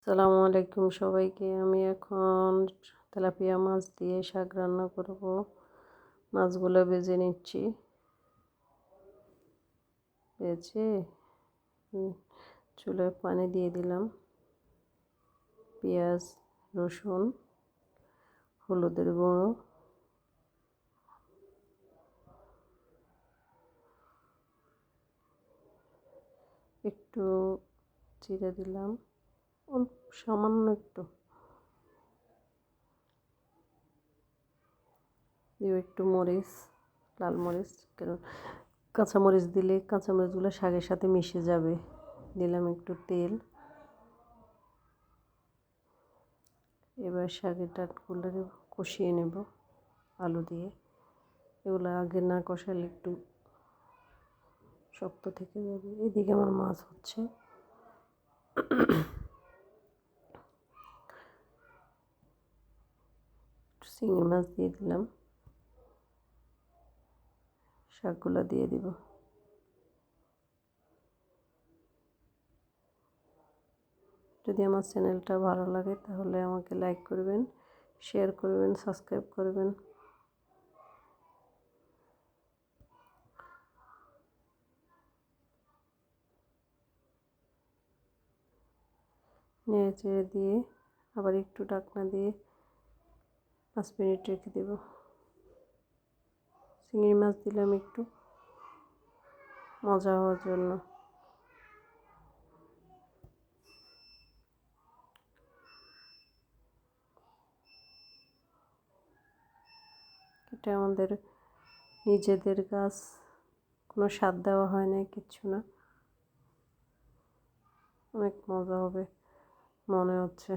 আসসালামু আলাইকুম সবাইকে। আমি এখন তেলাপিয়া মাছ দিয়ে শাক রান্না করব। মাছগুলো ভেজে নিচ্ছি। ভেজে চুলায় পানি দিয়ে দিলাম। পেঁয়াজ, রসুন, হলুদের গুঁড়ো, একটু জিরে দিলাম, অল্প সামান্য একটু দিব, একটু মরিচ, লাল মরিচ, কাঁচামরিচ দিলে কাঁচামরিচগুলো শাকের সাথে মিশে যাবে। দিলাম একটু তেল। এবার শাকের ডাঁটগুলো কষিয়ে নেব আলু দিয়ে। এগুলো আগে না কষালে একটু শক্ত থেকে যাবে। এদিকে আমার মাছ হচ্ছে। চিংড়ি মাছ দিয়ে দিলাম, শাকগুলো দিয়ে দিব। যদি আমার চ্যানেলটা ভালো লাগে তাহলে আমাকে লাইক করবেন, শেয়ার করবেন, সাবস্ক্রাইব করবেন। নেড়ে চেড়ে দিয়ে আবার একটু ঢাকনা দিয়ে 5 মিনিট রেখে দেব। চিংড়ি মাছ দিলাম একটু মজা হওয়ার জন্য। এটা আমাদের নিজেদের গাছ, কোনো স্বাদ দেওয়া হয় না, কিচ্ছু না। অনেক মজা হবে মনে হচ্ছে।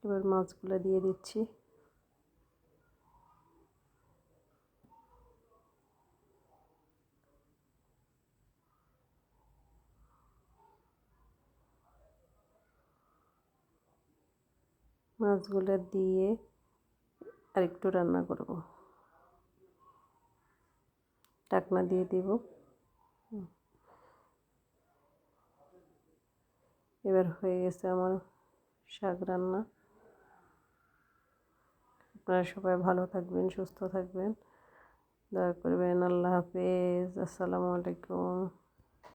এবার মাছগুলো দিয়ে দিচ্ছি। মাছগুলো দিয়ে আরেকটু রান্না করব। ঢাকনা দিয়ে দিব। এবার হয়ে গেছে আমার শাক রান্না। আপনারা সবাই ভালো থাকবেন, সুস্থ থাকবেন, দয়া করবেন। আল্লাহ হাফেজ। আসসালামু আলাইকুম।